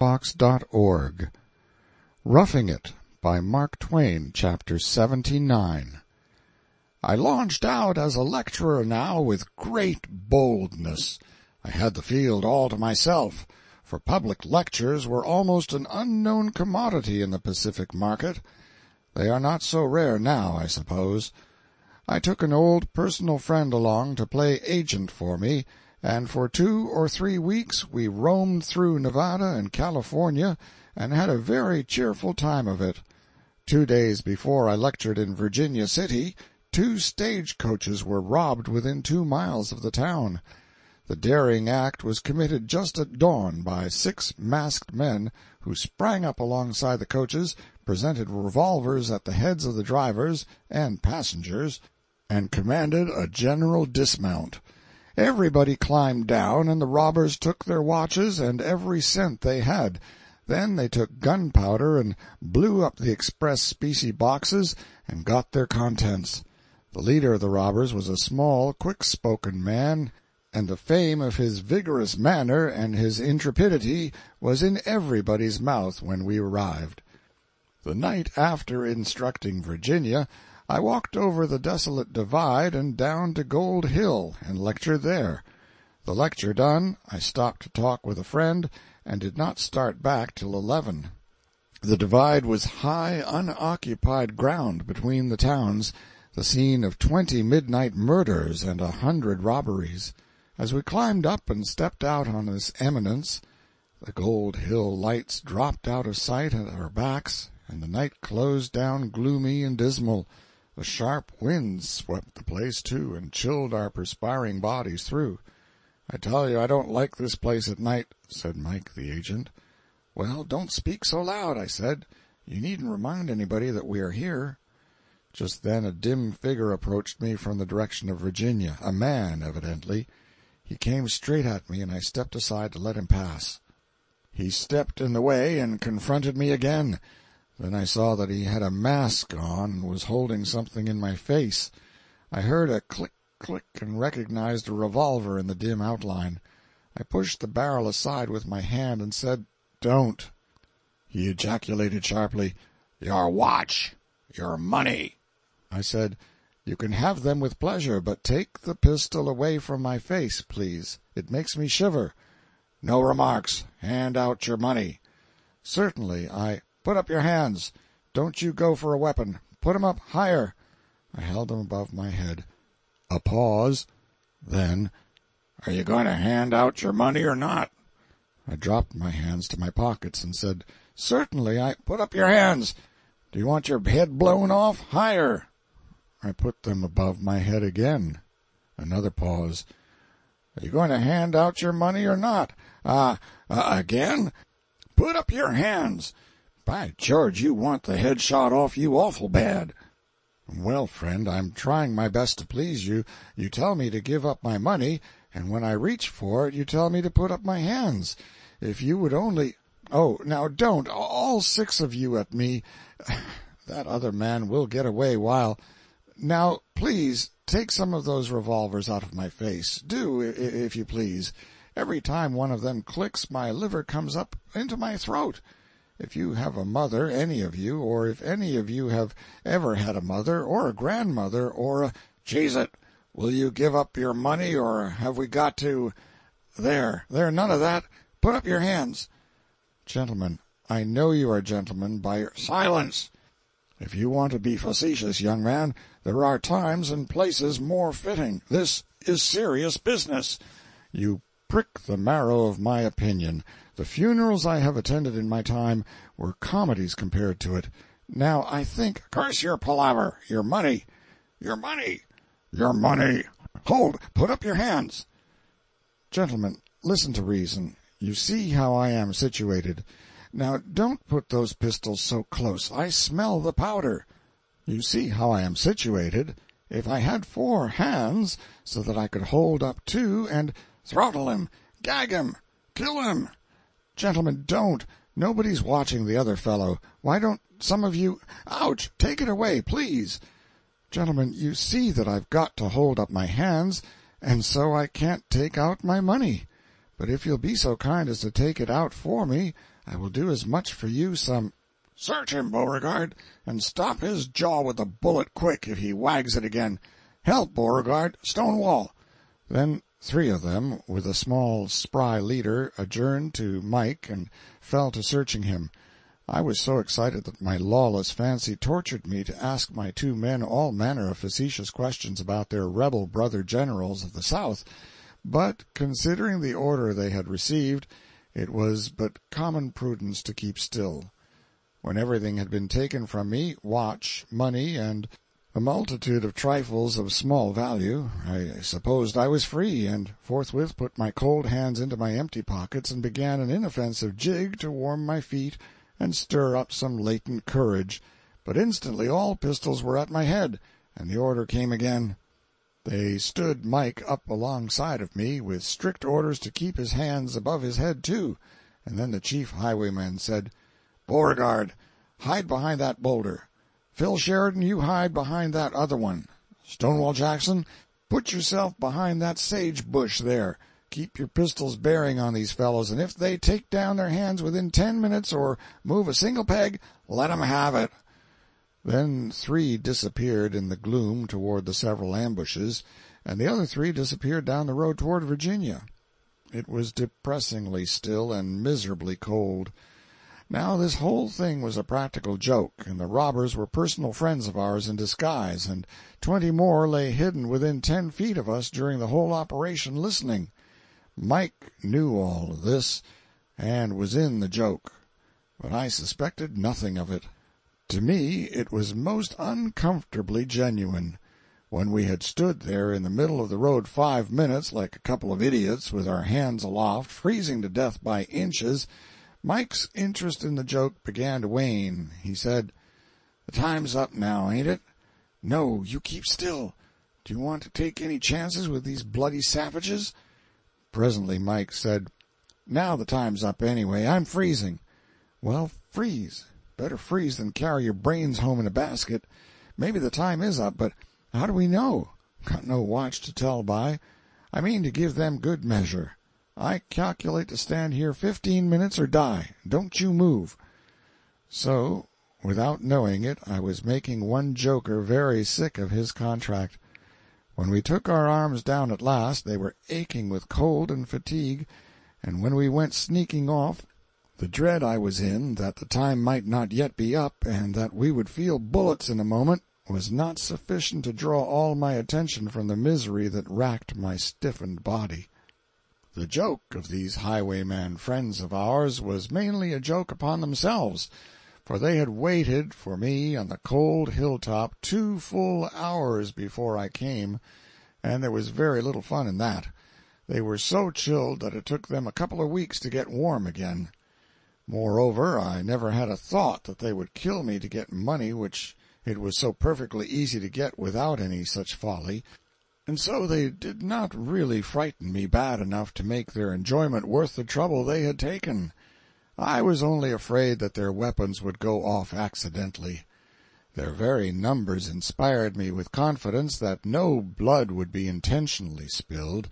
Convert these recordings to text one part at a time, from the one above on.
LibriVox.org. Roughing It by Mark Twain, Chapter 79. I launched out as a lecturer now with great boldness. I had the field all to myself, for public lectures were almost an unknown commodity in the Pacific market. They are not so rare now, I suppose. I took an old personal friend along to play agent for me, and for 2 or 3 weeks we roamed through Nevada and California and had a very cheerful time of it. 2 days before I lectured in Virginia City, 2 stagecoaches were robbed within 2 miles of the town. The daring act was committed just at dawn by 6 masked men who sprang up alongside the coaches, presented revolvers at the heads of the drivers and passengers, and commanded a general dismount. Everybody climbed down, and the robbers took their watches and every cent they had. Then they took gunpowder and blew up the express specie boxes and got their contents. The leader of the robbers was a small, quick-spoken man, and the fame of his vigorous manner and his intrepidity was in everybody's mouth when we arrived. The night after instructing Virginia, I walked over the desolate divide and down to Gold Hill and lectured there. The lecture done, I stopped to talk with a friend and did not start back till 11. The divide was high, unoccupied ground between the towns, the scene of 20 midnight murders and 100 robberies. As we climbed up and stepped out on this eminence, the Gold Hill lights dropped out of sight at our backs, and the night closed down gloomy and dismal. The sharp winds swept the place, too, and chilled our perspiring bodies through. "I tell you I don't like this place at night," said Mike, the agent. "Well, don't speak so loud," I said. "You needn't remind anybody that we are here." Just then a dim figure approached me from the direction of Virginia, a man, evidently. He came straight at me, and I stepped aside to let him pass. He stepped in the way and confronted me again. Then I saw that he had a mask on and was holding something in my face. I heard a click, click, and recognized a revolver in the dim outline. I pushed the barrel aside with my hand and said, "Don't." He ejaculated sharply, "Your watch! Your money!" I said, "You can have them with pleasure, but take the pistol away from my face, please. It makes me shiver." "No remarks. Hand out your money." "Certainly. Put up your hands. Don't you go for a weapon. Put 'em up higher." I held them above my head. A pause. Then, "Are you going to hand out your money or not?" I dropped my hands to my pockets and said, "Certainly. Put up your hands. Do you want your head blown off? Higher." I put them above my head again. Another pause. "Are you going to hand out your money or not?" Again? "Put up your hands. By George, you want the head shot off you awful bad." "Well, friend, I'm trying my best to please you. You tell me to give up my money, and when I reach for it you tell me to put up my hands. If you would only— Oh, now don't, all 6 of you at me. That other man will get away while— Now, please, take some of those revolvers out of my face. Do, if you please. Every time one of them clicks, my liver comes up into my throat. If you have a mother, any of you, or if any of you have ever had a mother, or a grandmother, or a— "Cheese it! Will you give up your money, or have we got to— There, none of that. Put up your hands." "Gentlemen, I know you are gentlemen by your—" "Silence! If you want to be facetious, young man, there are times and places more fitting. This is serious business." "You prick the marrow of my opinion. The funerals I have attended in my time were comedies compared to it. Now, I think—" "Curse your palaver! Your money! Your money! Your money! Hold! Put up your hands!" "Gentlemen, listen to reason. You see how I am situated. Now, don't put those pistols so close. I smell the powder. You see how I am situated. If I had 4 hands, so that I could hold up 2 and— "Throttle him! Gag him! Kill him!" "Gentlemen, don't. Nobody's watching the other fellow. Why don't some of you— "Ouch! Take it away, please." "Gentlemen, you see that I've got to hold up my hands, and so I can't take out my money. But if you'll be so kind as to take it out for me, I will do as much for you some—" "Search him, Beauregard, and stop his jaw with the bullet quick if he wags it again. Help, Beauregard, Stonewall." Then 3 of them, with a small, spry leader, adjourned to Mike and fell to searching him. I was so excited that my lawless fancy tortured me to ask my 2 men all manner of facetious questions about their rebel brother generals of the South, but, considering the order they had received, it was but common prudence to keep still. When everything had been taken from me, watch, money, and a multitude of trifles of small value, I supposed I was free, and forthwith put my cold hands into my empty pockets and began an inoffensive jig to warm my feet and stir up some latent courage, but instantly all pistols were at my head, and the order came again. They stood Mike up alongside of me, with strict orders to keep his hands above his head, too, and then the chief highwayman said, "Beauregard, hide behind that boulder. Phil Sheridan, you hide behind that other one. Stonewall Jackson, put yourself behind that sage bush there. Keep your pistols bearing on these fellows, and if they take down their hands within 10 minutes or move a single peg, let 'em have it." Then 3 disappeared in the gloom toward the several ambushes, and the other 3 disappeared down the road toward Virginia. It was depressingly still and miserably cold. Now this whole thing was a practical joke, and the robbers were personal friends of ours in disguise, and 20 more lay hidden within 10 feet of us during the whole operation, listening. Mike knew all of this, and was in the joke, but I suspected nothing of it. To me it was most uncomfortably genuine. When we had stood there in the middle of the road 5 minutes, like a couple of idiots, with our hands aloft, freezing to death by inches, Mike's interest in the joke began to wane. He said, "The time's up now, ain't it?" "No, you keep still. Do you want to take any chances with these bloody savages?" Presently Mike said, "Now the time's up anyway. I'm freezing." "Well, freeze. Better freeze than carry your brains home in a basket. Maybe the time is up, but how do we know? Got no watch to tell by. I mean to give them good measure. I calculate to stand here 15 minutes or die. Don't you move." So, without knowing it, I was making one joker very sick of his contract. When we took our arms down at last, they were aching with cold and fatigue, and when we went sneaking off, the dread I was in, that the time might not yet be up, and that we would feel bullets in a moment, was not sufficient to draw all my attention from the misery that racked my stiffened body. The joke of these highwayman friends of ours was mainly a joke upon themselves, for they had waited for me on the cold hilltop 2 full hours before I came, and there was very little fun in that. They were so chilled that it took them a couple of weeks to get warm again. Moreover, I never had a thought that they would kill me to get money which it was so perfectly easy to get without any such folly, and so they did not really frighten me bad enough to make their enjoyment worth the trouble they had taken. I was only afraid that their weapons would go off accidentally. Their very numbers inspired me with confidence that no blood would be intentionally spilled.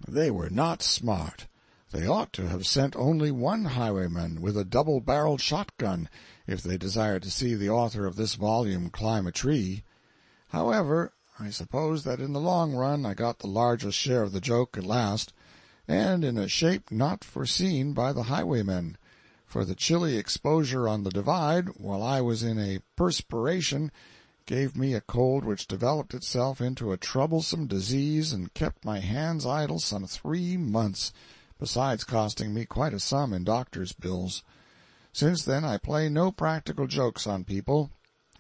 They were not smart. They ought to have sent only 1 highwayman with a double-barreled shotgun if they desired to see the author of this volume climb a tree. However, I suppose that in the long run I got the largest share of the joke at last, and in a shape not foreseen by the highwaymen, for the chilly exposure on the divide, while I was in a perspiration, gave me a cold which developed itself into a troublesome disease and kept my hands idle some 3 months, besides costing me quite a sum in doctor's bills. Since then I play no practical jokes on people,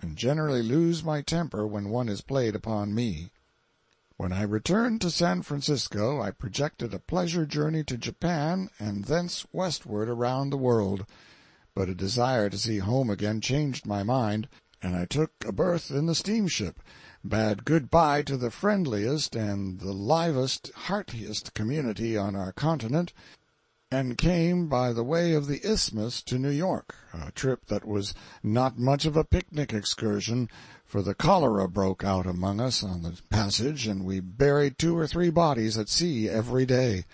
and generally lose my temper when one is played upon me. When I returned to San Francisco, I projected a pleasure journey to Japan and thence westward around the world, but a desire to see home again changed my mind, and I took a berth in the steamship, bade good-bye to the friendliest and the livest, heartiest community on our continent, and came by the way of the Isthmus to New York, a trip that was not much of a picnic excursion, for the cholera broke out among us on the passage, and we buried 2 or 3 bodies at sea every day.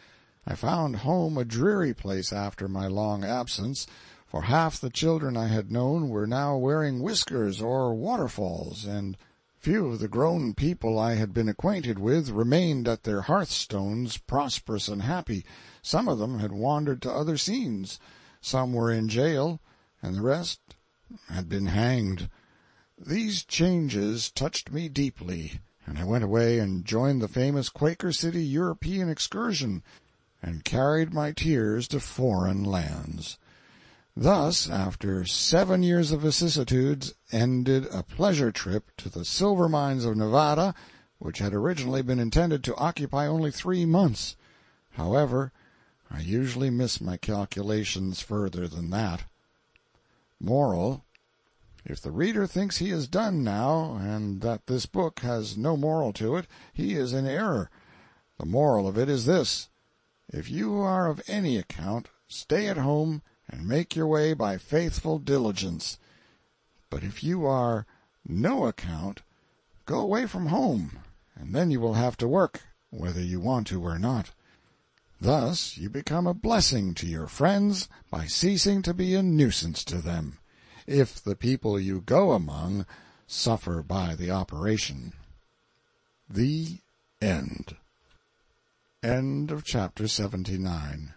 I found home a dreary place after my long absence, for half the children I had known were now wearing whiskers or waterfalls, and few of the grown people I had been acquainted with remained at their hearthstones prosperous and happy. Some of them had wandered to other scenes, some were in jail, and the rest had been hanged. These changes touched me deeply, and I went away and joined the famous Quaker City European excursion, and carried my tears to foreign lands. Thus, after 7 years of vicissitudes, ended a pleasure trip to the silver mines of Nevada, which had originally been intended to occupy only 3 months. However, I usually miss my calculations further than that. Moral: if the reader thinks he is done now, and that this book has no moral to it, he is in error. The moral of it is this: if you are of any account, stay at home and make your way by faithful diligence. But if you are no account, go away from home, and then you will have to work, whether you want to or not. Thus you become a blessing to your friends by ceasing to be a nuisance to them, if the people you go among suffer by the operation. The End. End of chapter 79.